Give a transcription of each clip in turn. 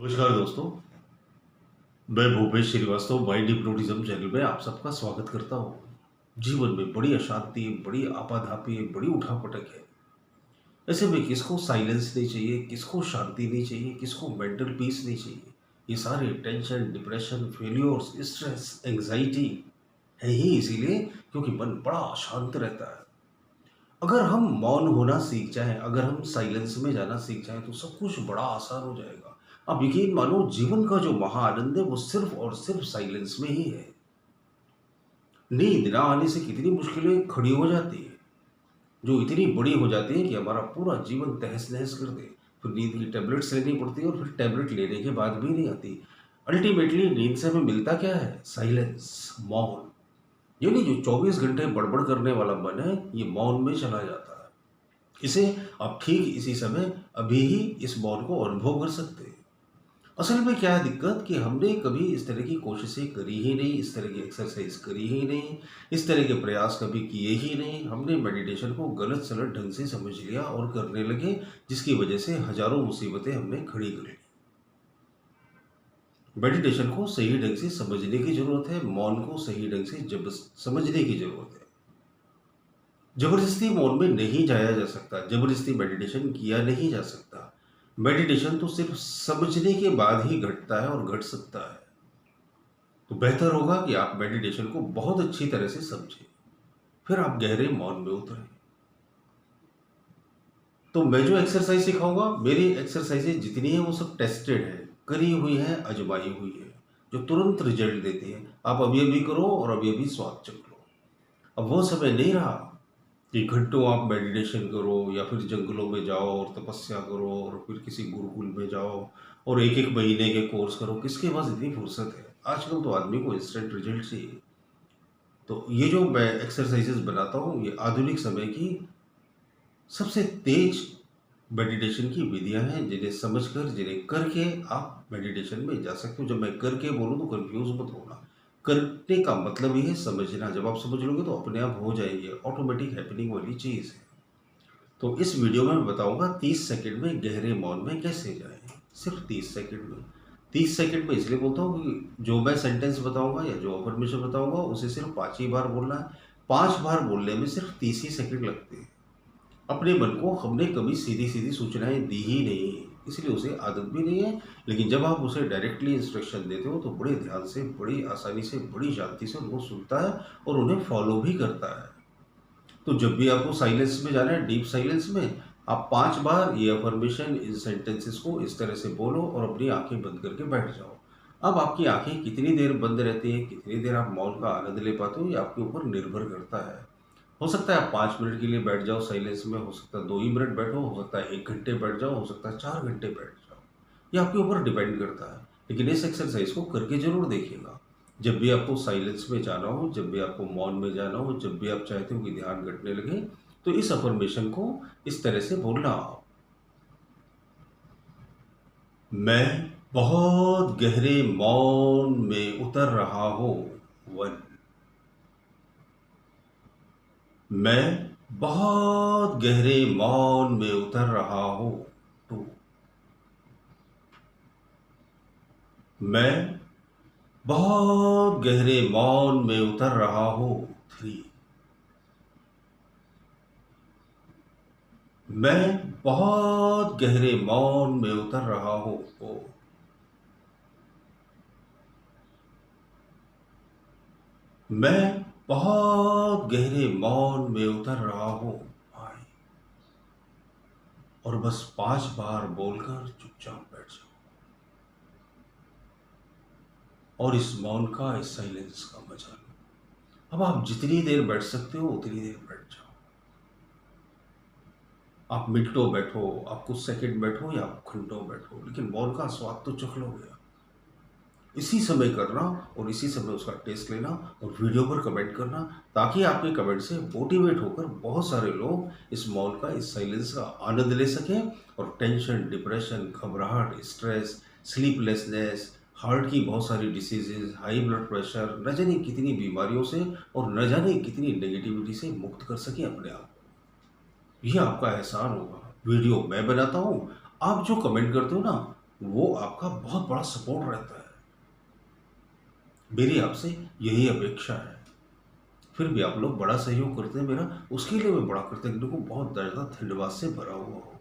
नमस्कार दोस्तों। मैं Bhupesh Shrivastava mind hypnotism channel में आप सबका स्वागत करता हूँ। जीवन में बड़ी अशांति, बड़ी आपाधापी, बड़ी उठापटक है। ऐसे में किसको साइलेंस नहीं चाहिए, किसको शांति नहीं चाहिए, किसको मेंटल पीस नहीं चाहिए। ये सारे tension, depression, failures, stress, anxiety है ही इसीलिए क्योंकि मन बड़ा अशांत रहता है। अगर हम मौन होना सीख जाएं, अगर हम साइलेंस में जाना सीख जाएं तो सब कुछ बड़ा आसान हो जाएगा। आप यकीन मानो, जीवन का जो महा आनंद है वो सिर्फ और सिर्फ साइलेंस में ही है। नींद ना आने से कितनी मुश्किलें खड़ी हो जाती है, जो इतनी बड़ी हो जाती है कि हमारा पूरा जीवन तहस नहस कर दे। फिर नींद की टैबलेट्स लेनी पड़ती है और फिर टैबलेट लेने के बाद भी नहीं आती। अल्टीमेटली नींद से हमें मिलता क्या है? साइलेंस, मौन। यानी जो 24 घंटे बड़बड़ करने वाला मन है, ये मौन में चला जाता है। इसे आप ठीक इसी समय अभी ही इस मौन को अनुभव कर सकते हैं। असल में क्या है दिक्कत कि हमने कभी इस तरह की कोशिशें करी ही नहीं, इस तरह की एक्सरसाइज करी ही नहीं, इस तरह के प्रयास कभी किए ही नहीं। हमने मेडिटेशन को गलत सलत ढंग से समझ लिया और करने लगे, जिसकी वजह से हजारों मुसीबतें हमने खड़ी कर ली। मेडिटेशन को सही ढंग से समझने की जरूरत है, मौन को सही ढंग से जब समझने की जरूरत है। जबरदस्ती मौन में नहीं जाया जा सकता, जबरदस्ती मेडिटेशन किया नहीं जा सकता। मेडिटेशन तो सिर्फ समझने के बाद ही घटता है और घट सकता है। तो बेहतर होगा कि आप मेडिटेशन को बहुत अच्छी तरह से समझें, फिर आप गहरे मौन में उतरें। तो मैं जो एक्सरसाइज सिखाऊंगा, मेरी एक्सरसाइजेज जितनी है वो सब टेस्टेड है, करी हुई है, आजमाई हुई है, जो तुरंत रिजल्ट देती है। आप अभी अभी करो और अभी अभी स्वाद चख लो। अब वो समय नहीं रहा कि घंटों आप मेडिटेशन करो या फिर जंगलों में जाओ और तपस्या करो और फिर किसी गुरुकुल में जाओ और एक एक महीने के कोर्स करो। किसके पास इतनी फुर्सत है? आजकल तो आदमी को इंस्टेंट रिजल्ट चाहिए। तो ये जो मैं एक्सरसाइजेस बनाता हूँ, ये आधुनिक समय की सबसे तेज मेडिटेशन की विधियां हैं, जिन्हें समझकर, जिन्हें करके आप मेडिटेशन में जा सकते हो। जब मैं करके बोलूँ तो कंफ्यूज मत होना। करने का मतलब ये है समझना। जब आप समझ लोगे तो अपने आप हो जाएंगे, ऑटोमेटिक हैपनिंग वाली चीज़ है। तो इस वीडियो में मैं बताऊंगा 30 सेकंड में गहरे मौन में कैसे जाएं। सिर्फ 30 सेकंड में। 30 सेकंड में इसलिए बोलता हूँ कि जो मैं सेंटेंस बताऊंगा या जो अफर्मेशन बताऊंगा उसे सिर्फ 5 ही बार बोलना है। 5 बार बोलने में सिर्फ 30 ही सेकंड लगते हैं। अपने मन को हमने कभी सीधी सीधी सूचनाएं दी ही नहीं, इसलिए उसे आदत भी नहीं है। लेकिन जब आप उसे डायरेक्टली इंस्ट्रक्शन देते हो तो बड़े ध्यान से, बड़ी आसानी से, बड़ी शांति से उनको सुनता है और उन्हें फॉलो भी करता है। तो जब भी आपको साइलेंस में जाना है, डीप साइलेंस में, आप 5 बार ये अफर्मेशन, इन सेंटेंसेस को इस तरह से बोलो और अपनी आंखें बंद करके बैठ जाओ। अब आपकी आंखें कितनी देर बंद रहती हैं, कितनी देर आप मौन का आनंद ले पाते हो, ये आपके ऊपर निर्भर करता है। हो सकता है आप 5 मिनट के लिए बैठ जाओ साइलेंस में, हो सकता है 2 ही मिनट बैठो, हो सकता है 1 घंटे बैठ जाओ, हो सकता है 4 घंटे बैठ जाओ। ये आपके ऊपर डिपेंड करता है। लेकिन इस एक्सरसाइज को करके जरूर देखिएगा। जब भी आपको साइलेंस में जाना हो, जब भी आपको मौन में जाना हो, जब भी आप चाहते हो कि ध्यान घटने लगे, तो इस अफर्मेशन को इस तरह से बोलना आप। मैं बहुत गहरे मौन में उतर रहा हूं। 1। मैं बहुत गहरे मौन में उतर रहा हूं। 2। मैं बहुत गहरे मौन में उतर रहा हूं। 3। मैं बहुत गहरे मौन में उतर रहा हूं। 4। मैं बहुत गहरे मौन में उतर रहा हूं। 5। और बस 5 बार बोलकर चुपचाप बैठ जाओ और इस मौन का, इस साइलेंस का मजा लो। अब आप जितनी देर बैठ सकते हो उतनी देर बैठ जाओ। आप मिनटों बैठो, आप कुछ सेकंड बैठो या आप घंटों बैठो, लेकिन मौन का स्वाद तो चख लोगे। इसी समय करना और इसी समय उसका टेस्ट लेना और वीडियो पर कमेंट करना, ताकि आपके कमेंट से मोटिवेट होकर बहुत सारे लोग इस मौन का, इस साइलेंस का आनंद ले सकें और टेंशन, डिप्रेशन, घबराहट, स्ट्रेस, स्लीपलेसनेस, हार्ट की बहुत सारी डिसीजेज, हाई ब्लड प्रेशर, न जाने कितनी बीमारियों से और न जाने कितनी नेगेटिविटी से मुक्त कर सकें अपने आप को। यह आपका एहसान होगा। वीडियो मैं बनाता हूँ, आप जो कमेंट करते हो ना, वो आपका बहुत बड़ा सपोर्ट रहता है। मेरी आपसे यही अपेक्षा है। फिर भी आप लोग बड़ा सहयोग करते हैं मेरा, उसके लिए मैं बड़ा कृतज्ञ हूँ, बहुत ज़्यादा धन्यवाद से भरा हुआ हूँ।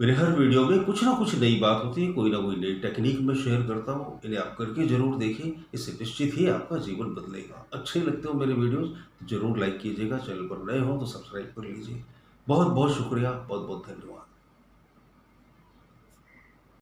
मेरे हर वीडियो में कुछ ना कुछ नई बात होती है, कोई ना कोई नई टेक्निक मैं शेयर करता हूँ। इन्हें आप करके जरूर देखिए, इससे निश्चित ही आपका जीवन बदलेगा। अच्छे लगते हो मेरे वीडियोस तो जरूर लाइक कीजिएगा, चैनल पर नए हो तो सब्सक्राइब कर लीजिए। बहुत बहुत शुक्रिया, बहुत बहुत धन्यवाद।